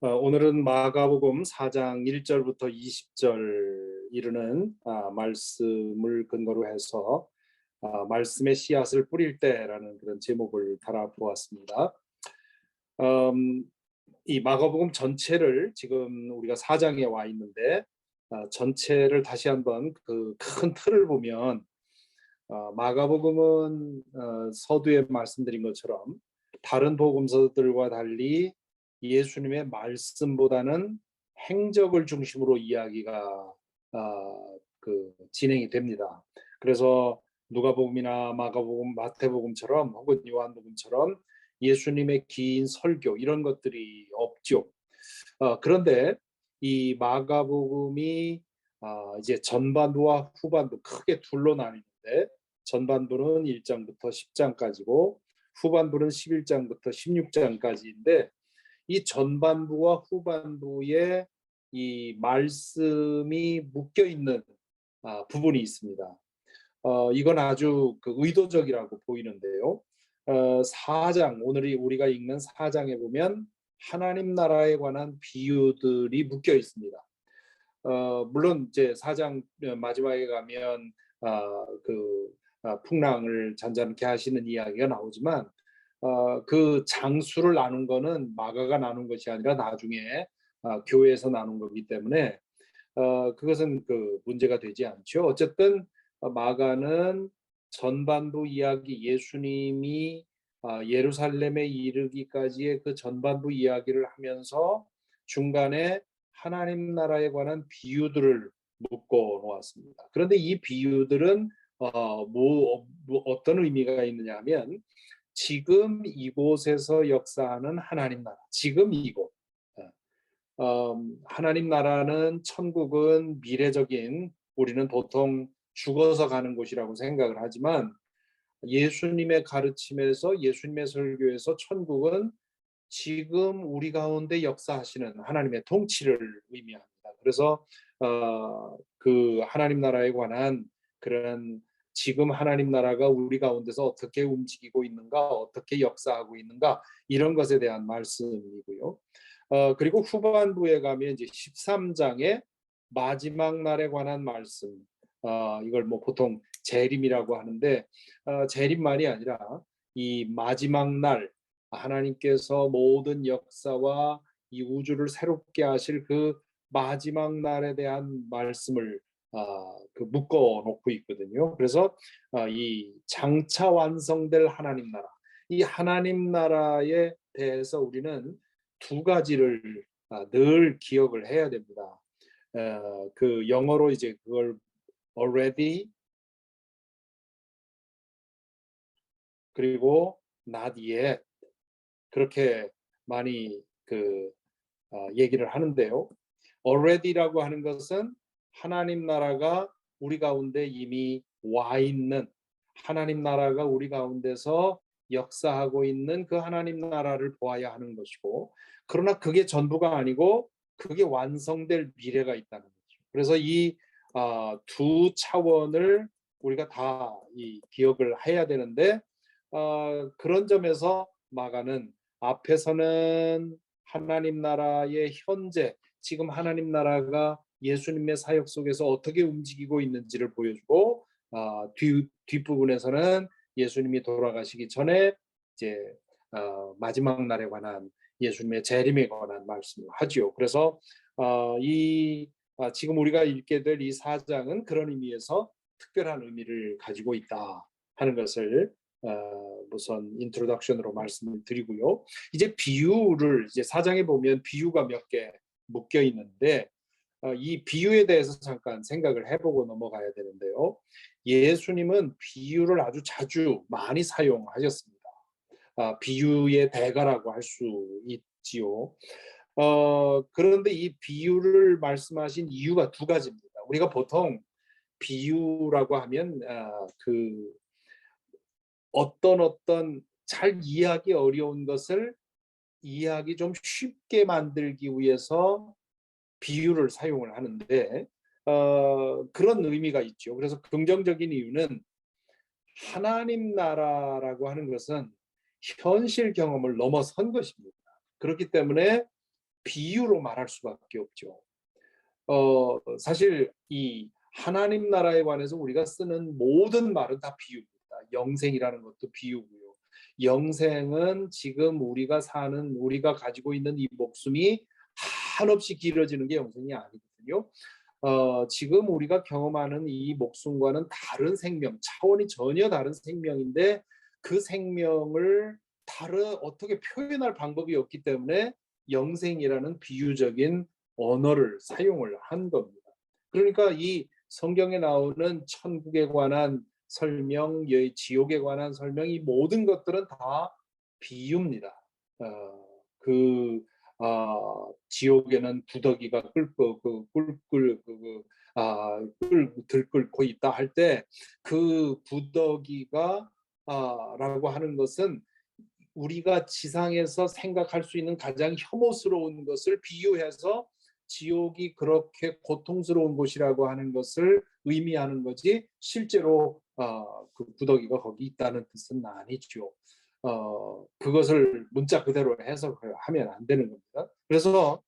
오늘은 마가복음 4장 1절부터 20절 이르는 말씀을 근거로 해서 말씀의 씨앗을 뿌릴 때라는 그런 제목을 달아보았습니다. 이 마가복음 전체를 지금 우리가 4장에 와 있는데 전체를 다시 한번 그 큰 틀을 보면 마가복음은 서두에 말씀드린 것처럼 다른 복음서들과 달리 예수님의 말씀보다는 행적을 중심으로 이야기가 진행이 됩니다. 그래서 누가복음이나 마가복음, 마태복음처럼 혹은 요한복음처럼 예수님의 긴 설교 이런 것들이 없죠. 그런데 이 마가복음이 이제 전반부와 후반부 크게 둘로 나뉘는데 전반부는 1장부터 10장까지고 후반부는 11장부터 16장까지인데 이 전반부와 후반부에 이 말씀이 묶여 있는 부분이 있습니다. 이건 아주 의도적이라고 보이는데요. 4장 오늘 우리가 읽는 4장에 보면 하나님 나라에 관한 비유들이 묶여 있습니다. 물론 이제 4장 마지막에 가면 풍랑을 잔잔케 하시는 이야기가 나오지만 그 장수를 나눈 거는 마가가 나눈 것이 아니라 나중에 교회에서 나눈 거기 때문에 그것은 문제가 되지 않죠. 어쨌든 마가는 전반부 이야기 예수님이 예루살렘에 이르기까지의 그 전반부 이야기를 하면서 중간에 하나님 나라에 관한 비유들을 묶어 놓았습니다. 그런데 이 비유들은 어떤 의미가 있느냐 하면 지금 이곳에서 역사하는 하나님 나라, 지금 이곳. 하나님 나라는 천국은 미래적인 우리는 보통 죽어서 가는 곳이라고 생각을 하지만 예수님의 가르침에서 예수님의 설교에서 천국은 지금 우리 가운데 역사하시는 하나님의 통치를 의미합니다. 그래서 그 하나님 나라에 관한 그런 지금 하나님 나라가 우리 가운데서 어떻게 움직이고 있는가, 어떻게 역사하고 있는가 이런 것에 대한 말씀이고요. 그리고 후반부에 가면 이제 13장의 마지막 날에 관한 말씀, 이걸 뭐 보통 재림이라고 하는데 재림만이 아니라 이 마지막 날 하나님께서 모든 역사와 이 우주를 새롭게 하실 그 마지막 날에 대한 말씀을 묶어 놓고 있거든요. 그래서 이 장차 완성될 하나님 나라, 이 하나님 나라에 대해서 우리는 두 가지를 늘 기억을 해야 됩니다. 그 영어로 이제 그걸 already 그리고 not yet 그렇게 많이 얘기를 하는데요. already라고 하는 것은 하나님 나라가 우리 가운데 이미 와 있는 하나님 나라가 우리 가운데서 역사하고 있는 그 하나님 나라를 보아야 하는 것이고 그러나 그게 전부가 아니고 그게 완성될 미래가 있다는 거죠. 그래서 이 두 차원을 우리가 다 기억을 해야 되는데 그런 점에서 마가는 앞에서는 하나님 나라의 현재 지금 하나님 나라가 예수님의 사역 속에서 어떻게 움직이고 있는지를 보여주고 뒷부분에서는 예수님이 돌아가시기 전에 이제 마지막 날에 관한 예수님의 재림에 관한 말씀을 하지요. 그래서 지금 우리가 읽게 될 이 4장은 그런 의미에서 특별한 의미를 가지고 있다 하는 것을 우선 인트로덕션으로 말씀을 드리고요. 이제 비유를 이제 4장에 보면 비유가 몇 개 묶여 있는데 이 비유에 대해서 잠깐 생각을 해보고 넘어가야 되는데요. 예수님은 비유를 아주 자주 많이 사용하셨습니다. 비유의 대가라고 할 수 있지요. 그런데 이 비유를 말씀하신 이유가 두 가지입니다. 우리가 보통 비유라고 하면 어떤 잘 이해하기 어려운 것을 이해하기 좀 쉽게 만들기 위해서 비유를 사용을 하는데 그런 의미가 있죠. 그래서 긍정적인 이유는 하나님 나라라고 하는 것은 현실 경험을 넘어선 것입니다. 그렇기 때문에 비유로 말할 수밖에 없죠. 사실 이 하나님 나라에 관해서 우리가 쓰는 모든 말은 다 비유입니다. 영생이라는 것도 비유고요. 영생은 지금 우리가 가지고 있는 이 목숨이 한없이 길어지는 게 영생이 아니거든요. 지금 우리가 경험하는 이 목숨과는 다른 생명, 차원이 전혀 다른 생명인데 그 생명을 어떻게 표현할 방법이 없기 때문에 영생이라는 비유적인 언어를 사용을 한 겁니다. 그러니까 이 성경에 나오는 천국에 관한 설명, 지옥에 관한 설명, 이 모든 것들은 다 비유입니다. 지옥에는 구더기가 들끓고 있다 할 때 그 구더기가 라고 하는 것은 우리가 지상에서 생각할 수 있는 가장 혐오스러운 것을 비유해서 지옥이 그렇게 고통스러운 곳이라고 하는 것을 의미하는 거지, 실제로 그 구더기가 거기 있다는 뜻은 아니죠. 그것을 문자 그대로 해석하면 안 되는 겁니다. 그래서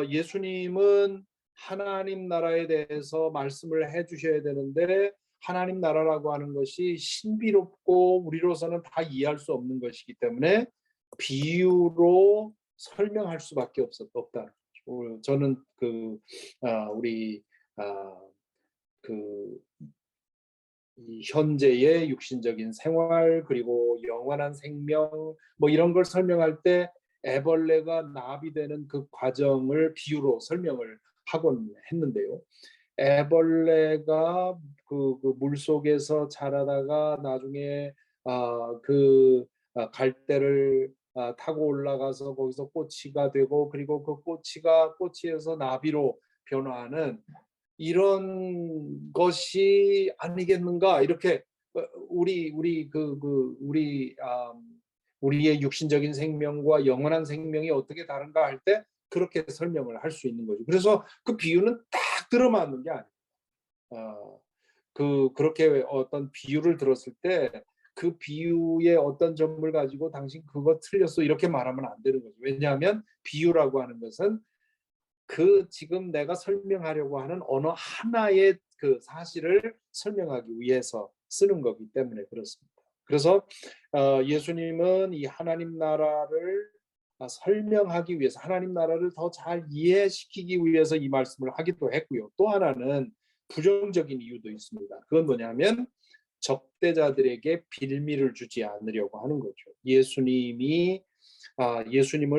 예수님은 하나님 나라에 대해서 말씀을 해주셔야 되는데 하나님 나라라고 하는 것이 신비롭고 우리로서는 다 이해할 수 없는 것이기 때문에 비유로 설명할 수밖에 없다는 거죠. 저는 우리 이 현재의 육신적인 생활 그리고 영원한 생명 뭐 이런 걸 설명할 때 애벌레가 나비 되는 그 과정을 비유로 설명을 하곤 했는데요. 애벌레가 그 물속에서 자라다가 나중에 갈대를 타고 올라가서 거기서 꼬치가 되고 그리고 그 꼬치에서 나비로 변화하는 이런 것이 아니겠는가, 이렇게 우리의 육신적인 생명과 영원한 생명이 어떻게 다른가 할 때 그렇게 설명을 할 수 있는 거죠. 그래서 그 비유는 딱 들어맞는 게 아니에요. 그렇게 어떤 비유를 들었을 때 그 비유의 어떤 점을 가지고 당신 그거 틀렸어 이렇게 말하면 안 되는 거죠. 왜냐하면 비유라고 하는 것은 지금 내가 설명하려고 하는 어느 하나의 그 사실을 설명하기 위해서 쓰는 거기 때문에 그렇습니다. 그래서 예수님은 이 하나님 나라를 설명하기 위해서, 하나님 나라를 더 잘 이해시키기 위해서 이 말씀을 하기도 했고요. 또 하나는 부정적인 이유도 있습니다. 그건 뭐냐면 적대자들에게 빌미를 주지 않으려고 하는 거죠. 예수님을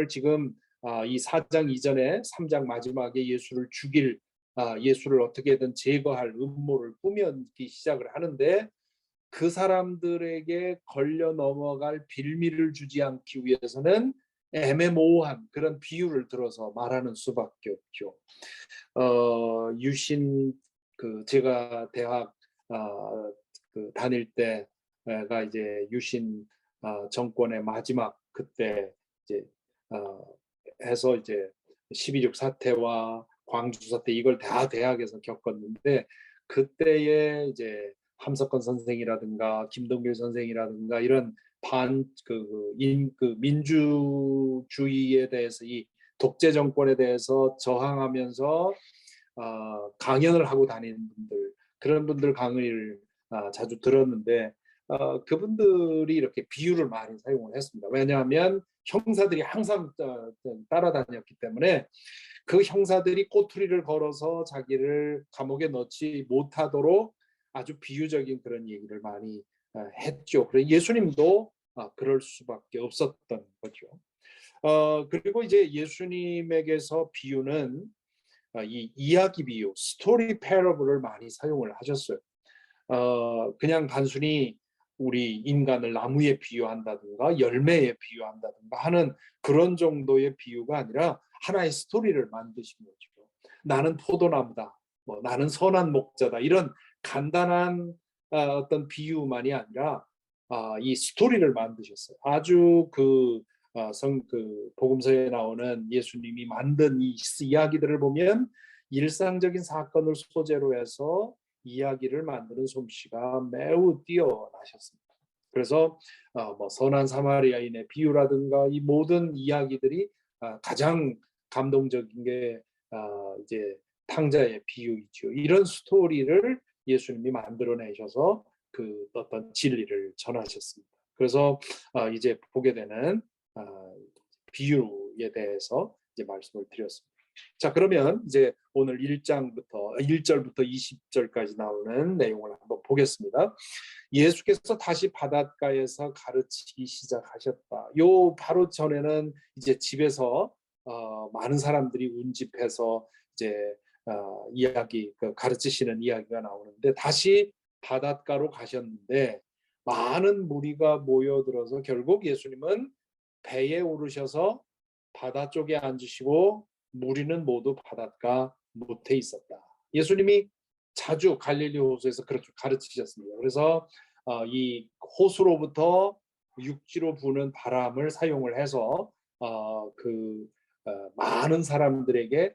지금 이 4장 이전에 3장 마지막에 예수를 어떻게든 제거할 음모를 꾸며기 시작을 하는데 그 사람들에게 걸려 넘어갈 빌미를 주지 않기 위해서는 애매모호한 그런 비유를 들어서 말하는 수밖에 없죠. 제가 대학 다닐 때가 이제 유신 정권의 마지막 그때 이제 해서 이제 12.6 사태와 광주 사태 이걸 다 대학에서 겪었는데 그때에 이제 함석헌 선생이라든가 김동길 선생이라든가 이런 민주주의에 대해서 이 독재 정권에 대해서 저항하면서 강연을 하고 다니는 그런 분들 강의를 자주 들었는데 그분들이 이렇게 비유를 많이 사용을 했습니다. 왜냐하면 형사들이 항상 따라다녔기 때문에 그 형사들이 꼬투리를 걸어서 자기를 감옥에 넣지 못하도록 아주 비유적인 그런 얘기를 많이 했죠. 그래서 예수님도 그럴 수밖에 없었던 거죠. 그리고 이제 예수님에게서 비유는 이 이야기 비유, 스토리 패러블을 많이 사용을 하셨어요. 그냥 단순히 우리 인간을 나무에 비유한다든가 열매에 비유한다든가 하는 그런 정도의 비유가 아니라 하나의 스토리를 만드신 거죠. 나는 포도나무다, 나는 선한 목자다, 이런 간단한 어떤 비유만이 아니라 이 스토리를 만드셨어요. 아주 복음서에 나오는 예수님이 만든 이 이야기들을 보면 일상적인 사건을 소재로 해서 이야기를 만드는 솜씨가 매우 뛰어나셨습니다. 그래서 선한 사마리아인의 비유라든가 이 모든 이야기들이 가장 감동적인 게 이제 탕자의 비유이죠. 이런 스토리를 예수님이 만들어내셔서 그 어떤 진리를 전하셨습니다. 그래서 이제 보게 되는 비유에 대해서 이제 말씀을 드렸습니다. 자, 그러면 이제 오늘 1절부터 20절까지 나오는 내용을 한번 보겠습니다. 예수께서 다시 바닷가에서 가르치기 시작하셨다. 요 바로 전에는 이제 집에서 많은 사람들이 운집해서 이제 가르치시는 이야기가 나오는데, 다시 바닷가로 가셨는데 많은 무리가 모여들어서 결국 예수님은 배에 오르셔서 바다 쪽에 앉으시고 무리는 모두 바닷가 못에 있었다. 예수님이 자주 갈릴리 호수에서 그렇게 가르치셨습니다. 그래서 이 호수로부터 육지로 부는 바람을 사용을 해서 많은 사람들에게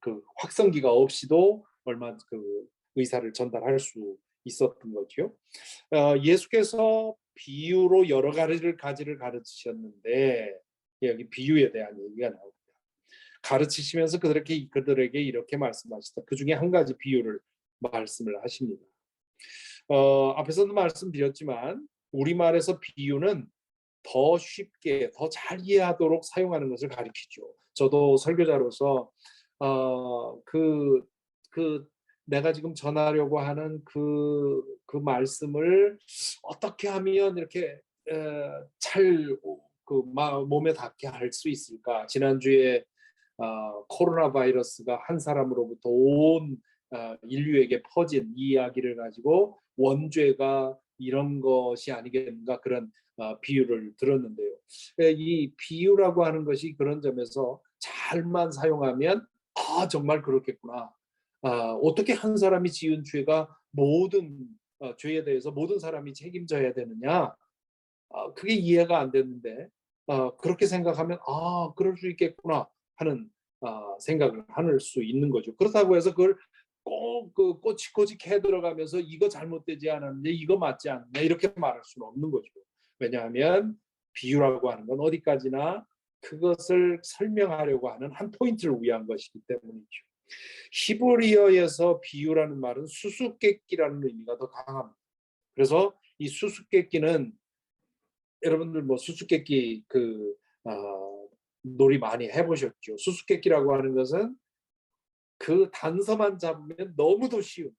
그 확성기가 없이도 얼마 그 의사를 전달할 수 있었던 거죠. 예수께서 비유로 여러 가지를 가르치셨는데, 여기 비유에 대한 얘기가 나옵니다. 가르치시면서 그들에게 이렇게 말씀하시다. 그 중에 한 가지 비유를 말씀을 하십니다. 앞에서도 말씀드렸지만 우리말에서 비유는 더 쉽게, 더 잘 이해하도록 사용하는 것을 가리키죠. 저도 설교자로서 내가 지금 전하려고 하는 그 말씀을 어떻게 하면 이렇게 잘 몸에 닿게 할 수 있을까? 지난주에 코로나 바이러스가 한 사람으로부터 온 인류에게 퍼진 이 이야기를 가지고 원죄가 이런 것이 아니겠는가, 그런 비유를 들었는데요. 이 비유라고 하는 것이 그런 점에서 잘만 사용하면 정말 그렇겠구나. 어떻게 한 사람이 지은 죄가 모든 죄에 대해서 모든 사람이 책임져야 되느냐? 그게 이해가 안 됐는데 그렇게 생각하면 그럴 수 있겠구나 하는 생각을 할 수 있는 거죠. 그렇다고 해서 그걸 꼭 꼬치꼬치 캐 들어가면서 이거 잘못되지 않았는데 이거 맞지 않느냐 이렇게 말할 수는 없는 거죠. 왜냐하면 비유라고 하는 건 어디까지나 그것을 설명하려고 하는 한 포인트를 위한 것이기 때문이죠. 히브리어에서 비유라는 말은 수수께끼라는 의미가 더 강합니다. 그래서 이 수수께끼는 여러분들 뭐 수수께끼 놀이 많이 해보셨죠? 수수께끼라고 하는 것은 그 단서만 잡으면 너무도 쉬운데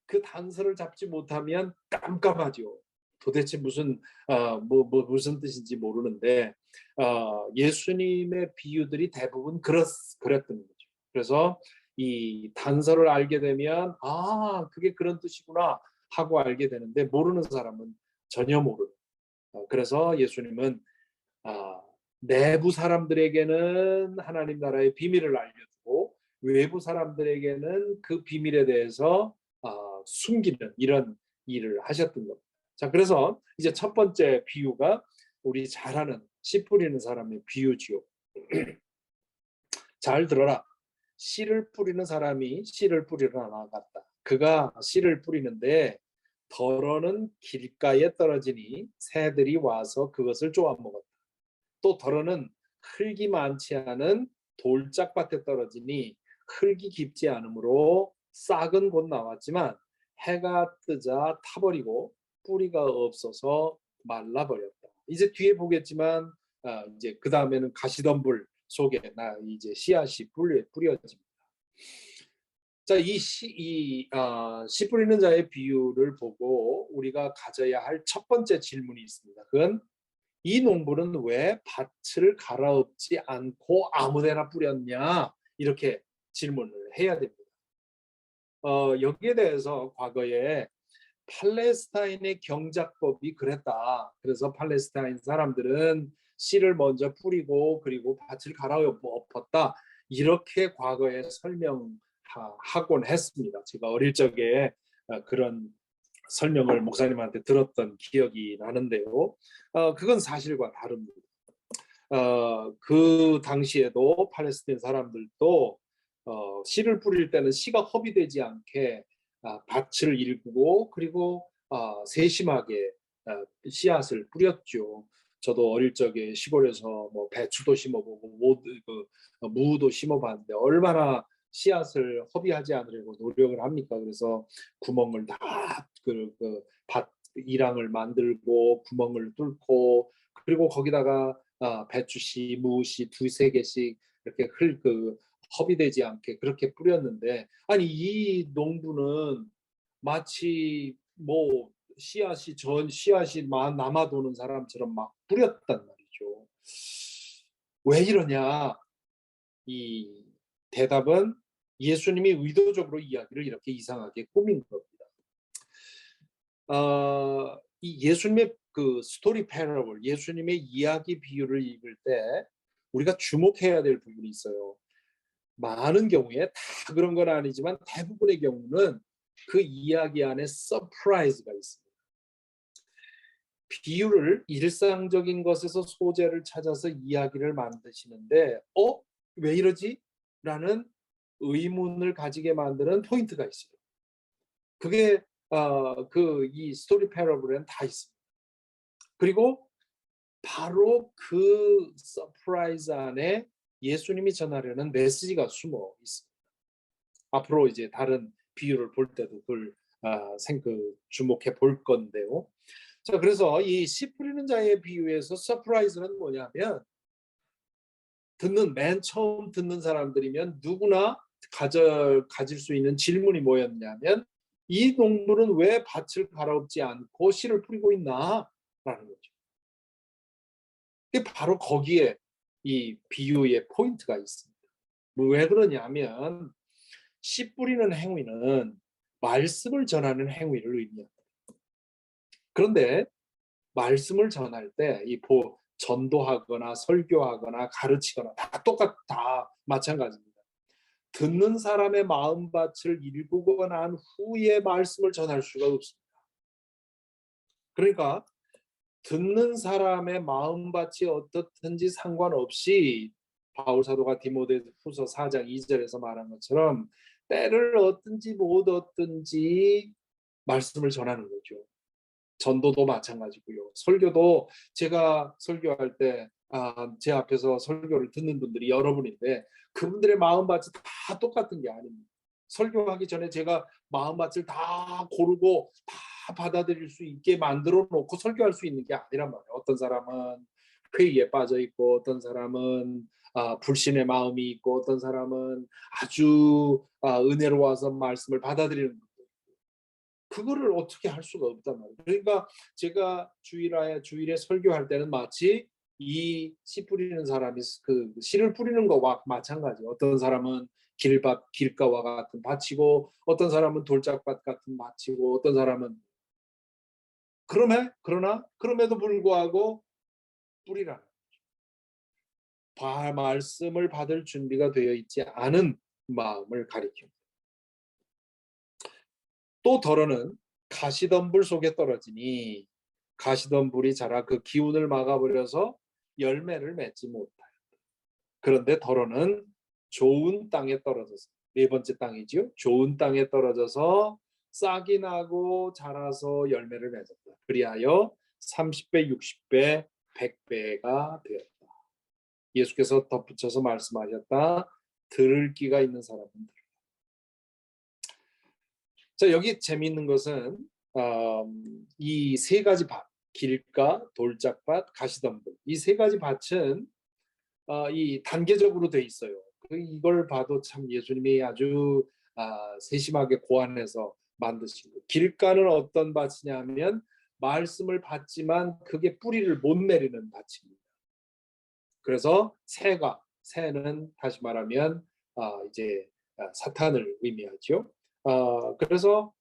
그 단서를 잡지 못하면 깜깜하죠. 도대체 무슨 무슨 뜻인지 모르는데 예수님의 비유들이 대부분 그랬던 거죠. 그래서 이 단서를 알게 되면 그게 그런 뜻이구나 하고 알게 되는데, 모르는 사람은 전혀 모르는. 그래서 예수님은 내부 사람들에게는 하나님 나라의 비밀을 알려주고 외부 사람들에게는 그 비밀에 대해서 숨기는 이런 일을 하셨던 겁니다. 자, 그래서 이제 첫 번째 비유가 우리 잘 아는 씨 뿌리는 사람의 비유지요. 잘 들어라. 씨를 뿌리는 사람이 씨를 뿌리러 나갔다. 그가 씨를 뿌리는데 덜어는 길가에 떨어지니 새들이 와서 그것을 쪼아먹었다. 또 덜어는 흙이 많지 않은 돌짝밭에 떨어지니 흙이 깊지 않으므로 싹은 곧 나왔지만 해가 뜨자 타버리고 뿌리가 없어서 말라버렸다. 이제 뒤에 보겠지만 이제 그 다음에는 가시덤불 속에 이제 씨앗이 뿌려집니다. 자, 씨 뿌리는 자의 비유를 보고 우리가 가져야 할 첫 번째 질문이 있습니다. 그건 이 농부는 왜 밭을 갈아엎지 않고 아무데나 뿌렸냐? 이렇게 질문을 해야 됩니다. 여기에 대해서 과거에 팔레스타인의 경작법이 그랬다. 그래서 팔레스타인 사람들은 씨를 먼저 뿌리고 그리고 밭을 갈아엎었다. 이렇게 과거에 설명하곤 했습니다. 제가 어릴 적에 그런 설명을 목사님한테 들었던 기억이 나는데요. 그건 사실과 다릅니다. 그 당시에도 팔레스타인 사람들도 씨를 뿌릴 때는 씨가 허비되지 않게 밭을 일구고 그리고 세심하게 씨앗을 뿌렸죠. 저도 어릴 적에 시골에서 뭐 배추도 심어보고 무도 심어봤는데 얼마나 씨앗을 허비하지 않으려고 노력을 합니까? 그래서 구멍을 다 밭 이랑을 만들고 구멍을 뚫고 그리고 거기다가 배추씨, 무씨 두세 개씩 이렇게 허비되지 않게 그렇게 뿌렸는데 아니 이 농부는 마치 뭐 씨앗이 남아도는 사람처럼 막 뿌렸단 말이죠. 왜 이러냐? 이 대답은 예수님이 의도적으로 이야기를 이렇게 이상하게 꾸민 겁니다. 이 예수님의 그 스토리 패러블, 예수님의 이야기 비유를 읽을 때 우리가 주목해야 될 부분이 있어요. 많은 경우에 다 그런 건 아니지만 대부분의 경우는 그 이야기 안에 서프라이즈가 있습니다. 비유를 일상적인 것에서 소재를 찾아서 이야기를 만드시는데 왜 이러지? 라는 의문을 가지게 만드는 포인트가 있어요. 그게 이 스토리 패러블에는 다 있습니다. 그리고 바로 그 서프라이즈 안에 예수님이 전하려는 메시지가 숨어 있습니다. 앞으로 이제 다른 비유를 볼 때도 주목해 볼 건데요. 자, 그래서 이 씨 뿌리는 자의 비유에서 서프라이즈는 뭐냐면 맨 처음 듣는 사람들이면 누구나 가질 수 있는 질문이 뭐였냐면 이 농부는 왜 밭을 갈아엎지 않고 씨를 뿌리고 있나? 라는 거죠. 바로 거기에 이 비유의 포인트가 있습니다. 왜 그러냐면 씨 뿌리는 행위는 말씀을 전하는 행위를 의미합니다. 그런데 말씀을 전할 때 전도하거나 설교하거나 가르치거나 다 마찬가지입니다. 듣는 사람의 마음밭을 일구고 난 후에 말씀을 전할 수가 없습니다. 그러니까 듣는 사람의 마음밭이 어떻든지 상관없이 바울 사도가 디모데후서 4장 2절에서 말한 것처럼 때를 얻든지 못 얻든지 말씀을 전하는 거죠. 전도도 마찬가지고요. 설교도 제가 설교할 때 제 앞에서 설교를 듣는 분들이 여러분인데 그분들의 마음밭이 다 똑같은 게 아닙니다. 설교하기 전에 제가 마음밭을 다 고르고 다 받아들일 수 있게 만들어 놓고 설교할 수 있는 게 아니란 말이에요. 어떤 사람은 회의에 빠져 있고 어떤 사람은 불신의 마음이 있고 어떤 사람은 아주 은혜로워서 말씀을 받아들이는 그거를 어떻게 할 수가 없단 말이에요. 그러니까 제가 주일에 설교할 때는 마치 이 씨 뿌리는 사람이 그 씨를 뿌리는 거와 마찬가지. 어떤 사람은 길가와 같은 밭이고, 어떤 사람은 돌짝밭 같은 밭이고, 어떤 사람은 그럼에도 불구하고 뿌리라. 말씀을 받을 준비가 되어 있지 않은 마음을 가리킵니다. 또 더러는 가시덤불 속에 떨어지니 가시덤불이 자라 그 기운을 막아버려서 열매를 맺지 못하였다. 그런데 더러는 좋은 땅에 떨어져서 네 번째 땅이지요. 좋은 땅에 떨어져서 싹이 나고 자라서 열매를 맺었다. 그리하여 30배, 60배, 100배가 되었다. 예수께서 덧붙여서 말씀하셨다. 들을 귀가 있는 사람은 자, 여기 재미있는 것은 이 세 가지 밭, 길가, 돌짝밭, 가시덤불 이 세 가지 밭은 이 단계적으로 돼 있어요. 이걸 봐도 참 예수님이 아주 세심하게 고안해서 만드신 거예요. 길가는 어떤 밭이냐면 말씀을 받지만 그게 뿌리를 못 내리는 밭입니다. 그래서 새는 다시 말하면 이제 사탄을 의미하죠. 그래서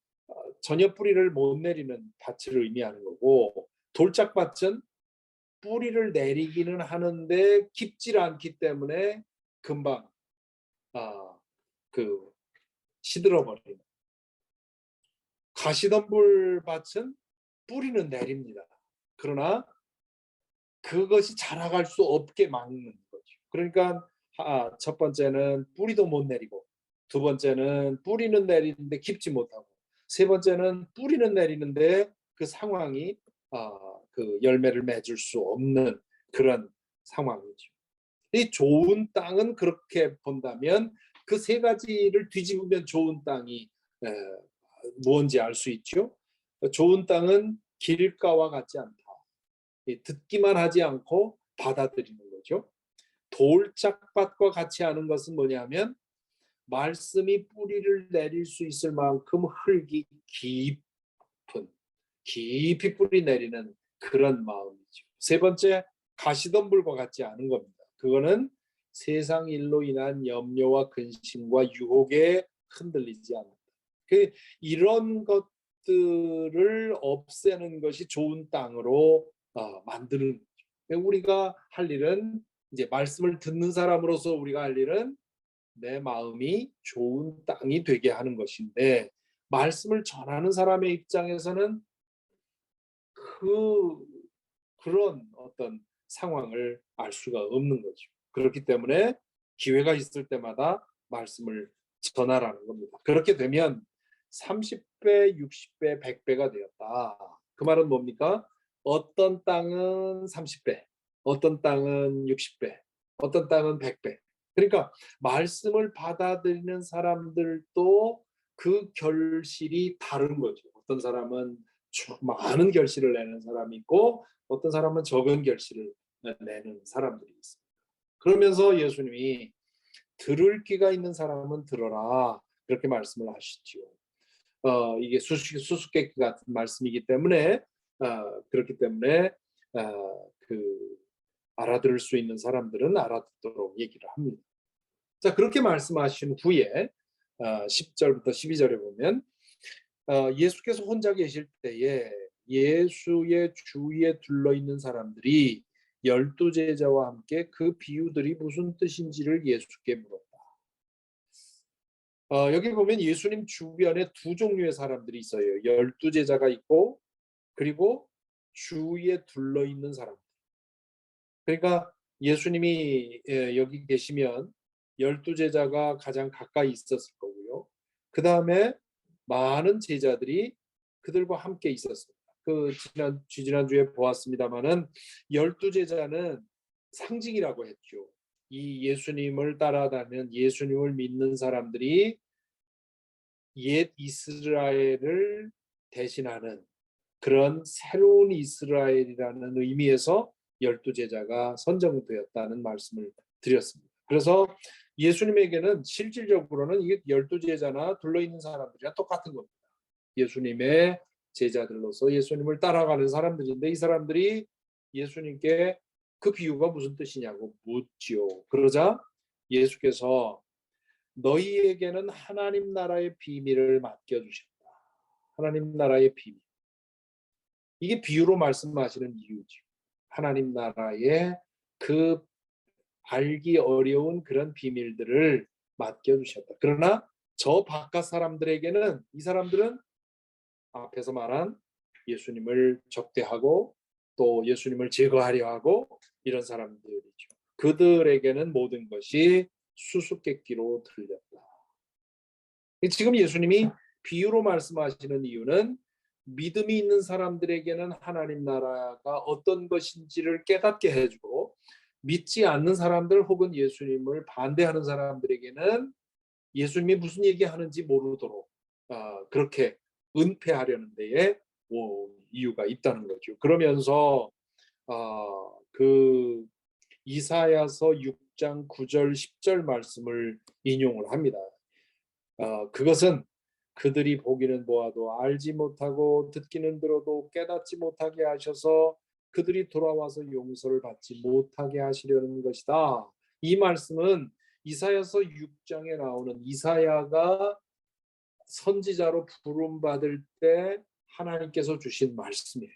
전혀 뿌리를 못 내리는 밭을 의미하는 거고 돌짝밭은 뿌리를 내리기는 하는데 깊질 않기 때문에 금방 시들어버리는 가시덤불 밭은 뿌리는 내립니다. 그러나 그것이 자라갈 수 없게 막는 거죠. 그러니까 첫 번째는 뿌리도 못 내리고 두 번째는 뿌리는 내리는데 깊지 못하고 세 번째는 뿌리는 내리는데 그 상황이 그 열매를 맺을 수 없는 그런 상황이죠. 이 좋은 땅은 그렇게 본다면 그 세 가지를 뒤집으면 좋은 땅이 뭔지 알 수 있죠. 좋은 땅은 길가와 같지 않다. 듣기만 하지 않고 받아들이는 거죠. 돌짝밭과 같이 하는 것은 뭐냐면 말씀이 뿌리를 내릴 수 있을 만큼 흙이 깊이 뿌리 내리는 그런 마음이죠. 세 번째, 가시덤불과 같지 않은 겁니다. 그거는 세상 일로 인한 염려와 근심과 유혹에 흔들리지 않는다. 이런 것들을 없애는 것이 좋은 땅으로 만드는 거죠. 우리가 할 일은 이제 말씀을 듣는 사람으로서 우리가 할 일은 내 마음이 좋은 땅이 되게 하는 것인데, 말씀을 전하는 사람의 입장에서는 그런 어떤 상황을 알 수가 없는 거죠. 그렇기 때문에 기회가 있을 때마다 말씀을 전하라는 겁니다. 그렇게 되면 30배, 60배, 100배가 되었다. 그 말은 뭡니까? 어떤 땅은 30배, 어떤 땅은 60배, 어떤 땅은 100배. 그러니까 말씀을 받아들이는 사람들도 그 결실이 다른 거죠. 어떤 사람은 많은 결실을 내는 사람이 있고 어떤 사람은 적은 결실을 내는 사람들이 있습니다. 그러면서 예수님이 들을 귀가 있는 사람은 들어라 그렇게 말씀을 하시죠. 이게 수수께끼 같은 말씀이기 때문에 그렇기 때문에 그 알아들을 수 있는 사람들은 알아듣도록 얘기를 합니다. 자, 그렇게 말씀하신 후에 10절부터 12절에 보면 예수께서 혼자 계실 때에 예수의 주위에 둘러있는 사람들이 12제자와 함께 그 비유들이 무슨 뜻인지를 예수께 물었다. 여기 보면 예수님 주변에 두 종류의 사람들이 있어요. 12제자가 있고 그리고 주위에 둘러있는 사람들. 그러니까 예수님이 여기 계시면 12제자가 가장 가까이 있었을 거고요. 그 다음에 많은 제자들이 그들과 함께 있었습니다. 지난주에 보았습니다마는 12제자는 상징이라고 했죠. 이 예수님을 따라다니는 예수님을 믿는 사람들이 옛 이스라엘을 대신하는 그런 새로운 이스라엘이라는 의미에서 12제자가 선정되었다는 말씀을 드렸습니다. 그래서 예수님에게는 실질적으로는 이게 12제자나 둘러있는 사람들이랑 똑같은 겁니다. 예수님의 제자들로서 예수님을 따라가는 사람들인데 이 사람들이 예수님께 그 비유가 무슨 뜻이냐고 묻지요. 그러자 예수께서 너희에게는 하나님 나라의 비밀을 맡겨주셨다. 하나님 나라의 비밀. 이게 비유로 말씀하시는 이유죠. 하나님 나라의 그 알기 어려운 그런 비밀들을 맡겨주셨다. 그러나 저 바깥 사람들에게는 이 사람들은 앞에서 말한 예수님을 적대하고 또 예수님을 제거하려 하고 이런 사람들이죠. 그들에게는 모든 것이 수수께끼로 들렸다. 지금 예수님이 비유로 말씀하시는 이유는 믿음이 있는 사람들에게는 하나님 나라가 어떤 것인지를 깨닫게 해주고 믿지 않는 사람들 혹은 예수님을 반대하는 사람들에게는 예수님이 무슨 얘기하는지 모르도록 그렇게 은폐하려는 데에 이유가 있다는 거죠. 그러면서 그 이사야서 6장 9절 10절 말씀을 인용을 합니다. 그것은 그들이 보기는 보아도 알지 못하고 듣기는 들어도 깨닫지 못하게 하셔서 그들이 돌아와서 용서를 받지 못하게 하시려는 것이다. 이 말씀은 이사야서 6장에 나오는 이사야가 선지자로 부름받을 때 하나님께서 주신 말씀이에요.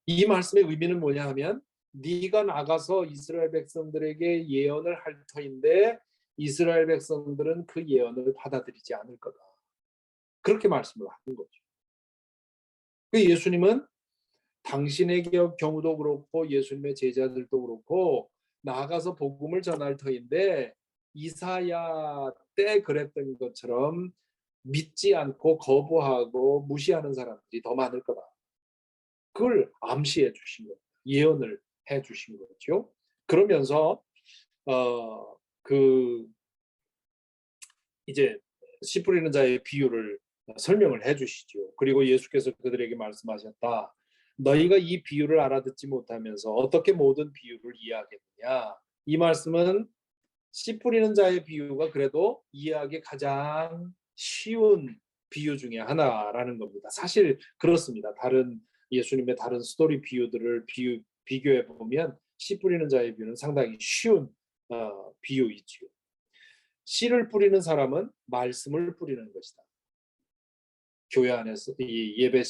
이 말씀의 의미는 뭐냐 하면 네가 나가서 이스라엘 백성들에게 예언을 할 터인데 이스라엘 백성들은 그 예언을 받아들이지 않을 거다. 그렇게 말씀을 하는 거죠. 예수님은 당신의 경우도 그렇고 예수님의 제자들도 그렇고 나가서 복음을 전할 터인데 이사야 때 그랬던 것처럼 믿지 않고 거부하고 무시하는 사람들이 더 많을 거다. 그걸 암시해 주신 거예요. 예언을 해 주신 거죠. 그러면서 그 이제 씨 뿌리는 자의 비유를 설명을 해 주시죠. 그리고 예수께서 그들에게 말씀하셨다. 너희가 이 비유를 알아듣지 못하면서 어떻게 모든 비유를 이해하겠느냐. 이 말씀은 씨 뿌리는 자의 비유가 그래도 이해하기 가장 쉬운 비유 중에 하나라는 겁니다. 사실 그렇습니다. 다른 예수님의 다른 스토리 비유들을 비교해 보면 씨 뿌리는 자의 비유는 상당히 쉬운 비유이지요. 씨를 뿌리는 사람은 말씀을 뿌리는 것이다. 교회 안에서 이 예배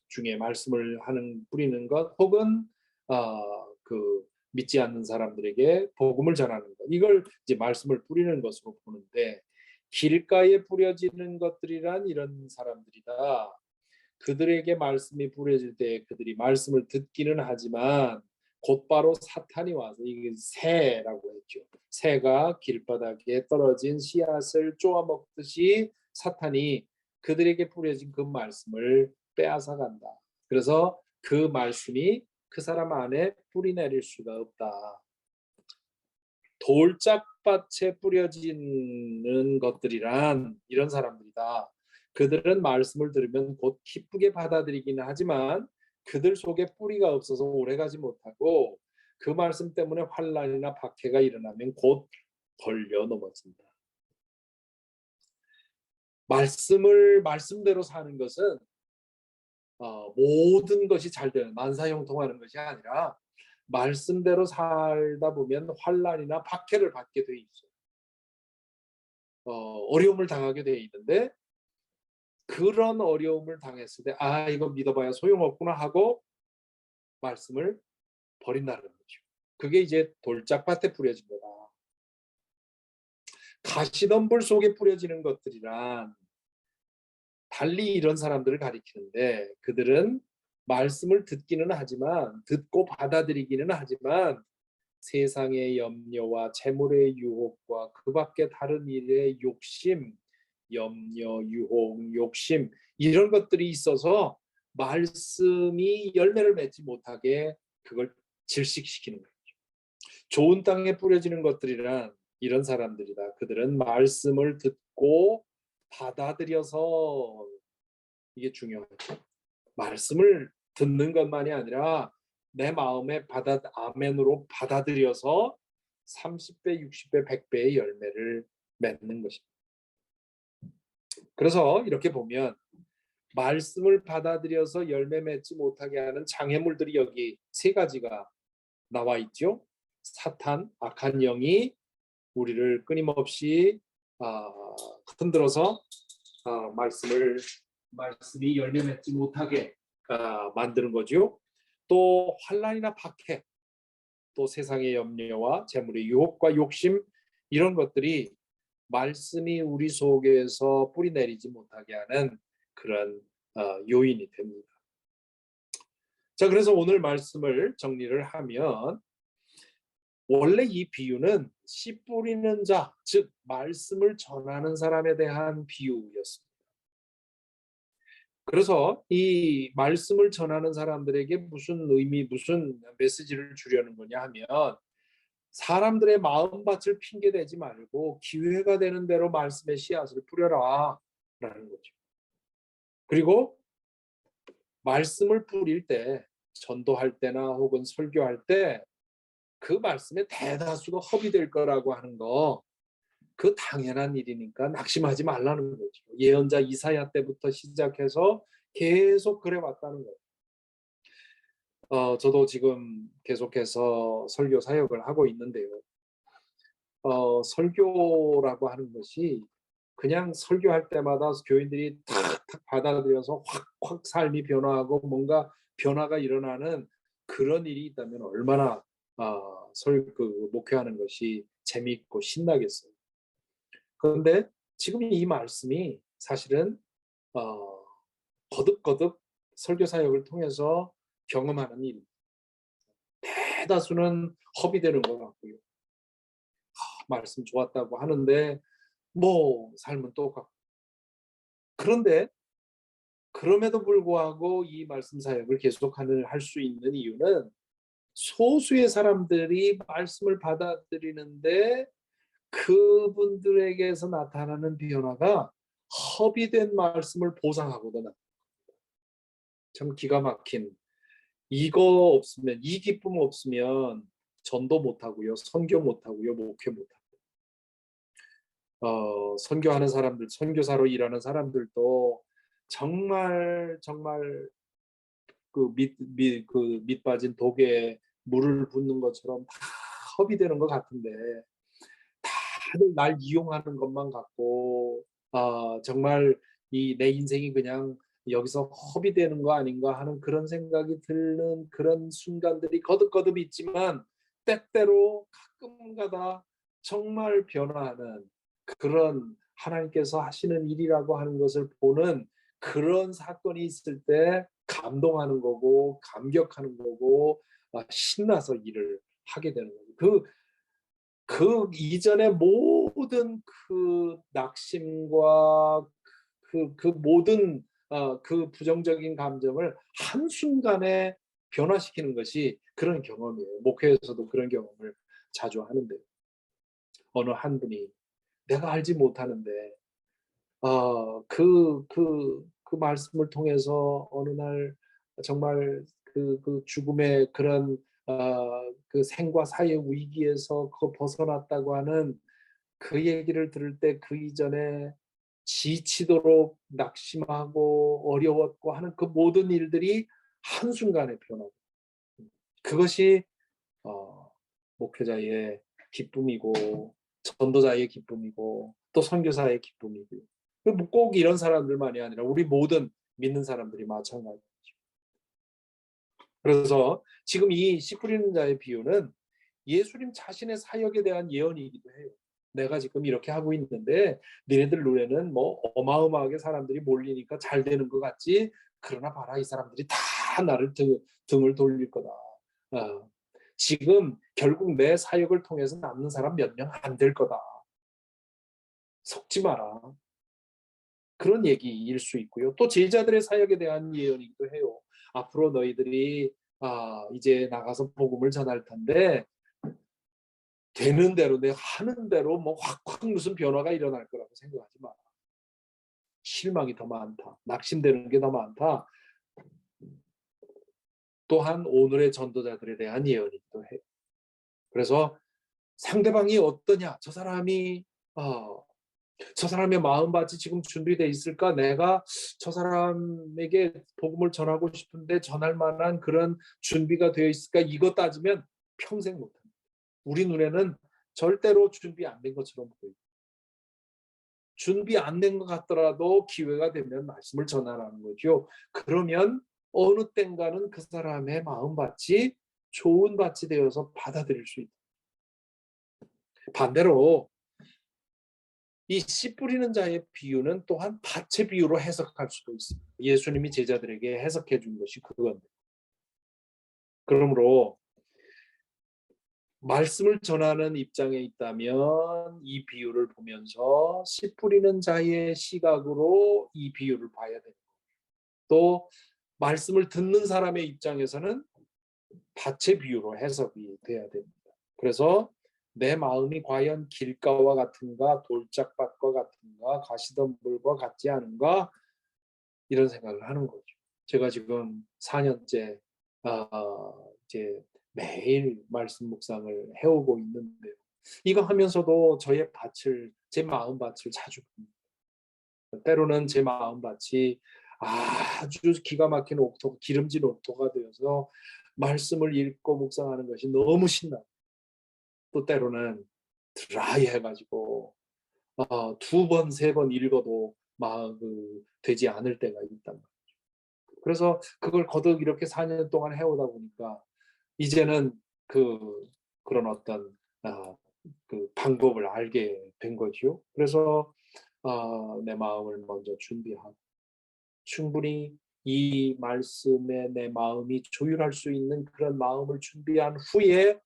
중에 말씀을 하는 뿌리는 것, 혹은 그 믿지 않는 사람들에게 복음을 전하는 것, 이걸 이제 말씀을 뿌리는 것으로 보는데, 길가에 뿌려지는 것들이란 이런 사람들이다. 그들에게 말씀이 뿌려질 때 그들이 말씀을 듣기는 하지만 곧바로 사탄이 와서, 이게 새라고 했죠. 새가 길바닥에 떨어진 씨앗을 쪼아 먹듯이 사탄이 그들에게 뿌려진 그 말씀을 빼앗아 간다. 그래서 그 말씀이 그 사람 안에 뿌리 내릴 수가 없다. 돌짝밭에 뿌려지는 것들이란 이런 사람들이다. 그들은 말씀을 들으면 곧 기쁘게 받아들이기는 하지만 그들 속에 뿌리가 없어서 오래가지 못하고, 그 말씀 때문에 환난이나 박해가 일어나면 곧 걸려 넘어진다. 말씀대로 사는 것은 모든 것이 잘 되는, 만사형통하는 것이 아니라 말씀대로 살다 보면 환난이나 박해를 받게 돼 있죠. 어려움을 당하게 돼 있는데, 그런 어려움을 당했을 때 이거 믿어봐야 소용없구나 하고 말씀을 버린다는 거죠. 그게 이제 돌짝밭에 뿌려진 거다. 가시덤불 속에 뿌려지는 것들이란 달리 이런 사람들을 가리키는데, 그들은 말씀을 듣기는 하지만, 듣고 받아들이기는 하지만 세상의 염려와 재물의 유혹과 그 밖에 다른 일의 욕심, 염려, 유혹, 욕심, 이런 것들이 있어서 말씀이 열매를 맺지 못하게 그걸 질식시키는 거죠. 좋은 땅에 뿌려지는 것들이란 이런 사람들이다. 그들은 말씀을 듣고 받아들여서, 이게 중요하죠. 말씀을 듣는 것만이 아니라 내 마음에 아멘으로 받아들여서 30배, 60배, 100배의 열매를 맺는 것입니다. 그래서 이렇게 보면 말씀을 받아들여서 열매 맺지 못하게 하는 장애물들이 여기 세 가지가 나와 있죠. 사탄, 악한 영이 우리를 끊임없이 흔들어서 말씀이 열매 맺지 못하게 만드는 거죠. 또 환난이나 박해, 또 세상의 염려와 재물의 유혹과 욕심, 이런 것들이 말씀이 우리 속에서 뿌리 내리지 못하게 하는 그런 요인이 됩니다. 자, 그래서 오늘 말씀을 정리를 하면, 원래 이 비유는 씨 뿌리는 자, 즉 말씀을 전하는 사람에 대한 비유였습니다. 그래서 이 말씀을 전하는 사람들에게 무슨 의미, 무슨 메시지를 주려는 거냐 하면, 사람들의 마음밭을 핑계대지 말고 기회가 되는 대로 말씀의 씨앗을 뿌려라 라는 거죠. 그리고 말씀을 뿌릴 때, 전도할 때나 혹은 설교할 때 그 말씀의 대다수가 허비될 거라고 하는 거, 그 당연한 일이니까 낙심하지 말라는 거죠. 예언자 이사야 때부터 시작해서 계속 그래 왔다는 거예요. 저도 지금 계속해서 설교 사역을 하고 있는데요. 설교라고 하는 것이 그냥 설교할 때마다 교인들이 탁탁 받아들여서 확확 삶이 변화하고 뭔가 변화가 일어나는 그런 일이 있다면 얼마나 목회하는 것이 재미있고 신나겠어요. 그런데 지금 이 말씀이 사실은 거듭거듭 설교 사역을 통해서 경험하는 일, 대다수는 허비되는 것 같고요. 말씀 좋았다고 하는데 뭐 삶은 똑같고. 그런데 그럼에도 불구하고 이 말씀 사역을 계속 할 수 있는 이유는 소수의 사람들이 말씀을 받아들이는데 그분들에게서 나타나는 변화가 허비된 말씀을 보상하거든. 참 기가 막힌, 이거 없으면, 이 기쁨 없으면 전도 못하고요, 선교 못하고요, 목회 못하고, 선교하는 사람들, 선교사로 일하는 사람들도 정말 정말 밑 빠진 독에 물을 붓는 것처럼 다 허비되는 것 같은데, 다들 날 이용하는 것만 같고, 정말 이 내 인생이 그냥 여기서 허비되는 거 아닌가 하는 그런 생각이 드는 그런 순간들이 거듭거듭 있지만, 때때로 가끔가다 정말 변화하는 그런 하나님께서 하시는 일이라고 하는 것을 보는 그런 사건이 있을 때 감동하는 거고, 감격하는 거고, 신나서 일을 하게 되는 거고, 그 이전의 모든 그 낙심과 그 모든 그 부정적인 감정을 한순간에 변화시키는 것이 그런 경험이에요. 목회에서도 그런 경험을 자주 하는데, 어느 한 분이 내가 알지 못하는데 그 말씀을 통해서 어느 날 정말 그 죽음의 그런 그 생과 사의 위기에서 그 벗어났다고 하는 그 얘기를 들을 때, 그 이전에 지치도록 낙심하고 어려웠고 하는 그 모든 일들이 한순간에 변하고, 그것이 목회자의 기쁨이고, 전도자의 기쁨이고, 또 선교사의 기쁨이고요. 꼭 이런 사람들만이 아니라 우리 모든 믿는 사람들이 마찬가지죠. 그래서 지금 이 씨 뿌리는 자의 비유는 예수님 자신의 사역에 대한 예언이기도 해요. 내가 지금 이렇게 하고 있는데 너네들 눈에는 뭐 어마어마하게 사람들이 몰리니까 잘 되는 것 같지? 그러나 봐라, 이 사람들이 다 나를 등을 돌릴 거다. 지금 결국 내 사역을 통해서 남는 사람 몇 명 안 될 거다. 속지 마라. 그런 얘기일 수 있고요. 또 제자들의 사역에 대한 예언이기도 해요. 앞으로 너희들이 이제 나가서 복음을 전할 텐데 되는 대로, 내가 하는 대로 뭐 확확 무슨 변화가 일어날 거라고 생각하지 마라. 실망이 더 많다. 낙심되는 게 더 많다. 또한 오늘의 전도자들에 대한 예언이기도 해요. 그래서 상대방이 어떠냐, 저 사람의 마음밭이 지금 준비되어 있을까, 내가 저 사람에게 복음을 전하고 싶은데 전할 만한 그런 준비가 되어 있을까, 이거 따지면 평생 못합니다. 우리 눈에는 절대로 준비 안 된 것처럼 보여요. 준비 안 된 것 같더라도 기회가 되면 말씀을 전하라는 거죠. 그러면 어느 땐가는 그 사람의 마음밭이 좋은 밭이 되어서 받아들일 수 있다. 반대로 이 씨 뿌리는 자의 비유는 또한 밭의 비유로 해석할 수도 있습니다. 예수님이 제자들에게 해석해 준 것이 그건데, 그러므로 말씀을 전하는 입장에 있다면 이 비유를 보면서 씨 뿌리는 자의 시각으로 이 비유를 봐야 됩니다. 또 말씀을 듣는 사람의 입장에서는 밭의 비유로 해석이 돼야 됩니다. 그래서 내 마음이 과연 길가와 같은가, 돌짝밭과 같은가, 가시덤불과 같지 않은가, 이런 생각을 하는 거죠. 제가 지금 4년째 이제 매일 말씀 묵상을 해오고 있는데요. 이거 하면서도 제 마음밭을 자주 봅니다. 때로는 제 마음밭이 아주 기가 막힌 기름진 옥토가 되어서 말씀을 읽고 묵상하는 것이 너무 신나요. 또 때로는 드라이 해가지고 2번, 3번 읽어도 되지 않을 때가 있단 말이에요. 그래서 그걸 거듭 이렇게 4년 동안 해오다 보니까 이제는 그런 어떤 그 방법을 알게 된 거죠. 그래서 내 마음을 먼저 준비하고, 충분히 이 말씀에 내 마음이 조율할 수 있는 그런 마음을 준비한 후에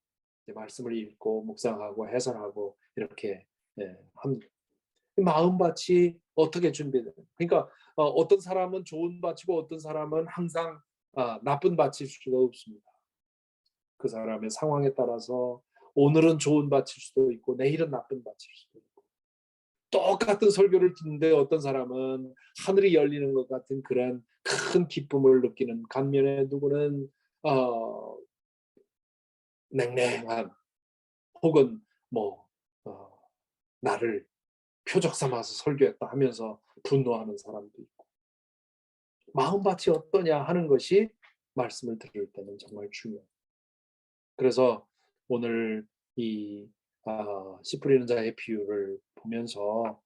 말씀을 읽고 묵상하고 해설하고 이렇게 합니다. 마음밭이 어떻게 준비되는? 그러니까 어떤 사람은 좋은 밭이고 어떤 사람은 항상 나쁜 밭일 수가 없습니다. 그 사람의 상황에 따라서 오늘은 좋은 밭일 수도 있고 내일은 나쁜 밭일 수도 있고, 똑같은 설교를 듣는데 어떤 사람은 하늘이 열리는 것 같은 그런 큰 기쁨을 느끼는 반면에 누구는 어, 냉랭한, 혹은 뭐 나를 표적 삼아서 설교했다 하면서 분노하는 사람도 있고, 마음밭이 어떠냐 하는 것이 말씀을 들을 때는 정말 중요해요. 그래서 오늘 이 씨 뿌리는 자의 비유를 보면서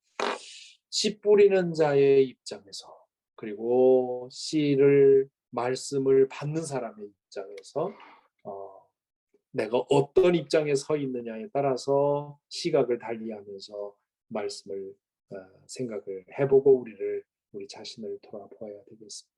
씨 뿌리는 자의 입장에서, 그리고 씨를 말씀을 받는 사람의 입장에서 내가 어떤 입장에 서 있느냐에 따라서 시각을 달리하면서 말씀을 생각을 해보고 우리 자신을 돌아보아야 되겠습니다.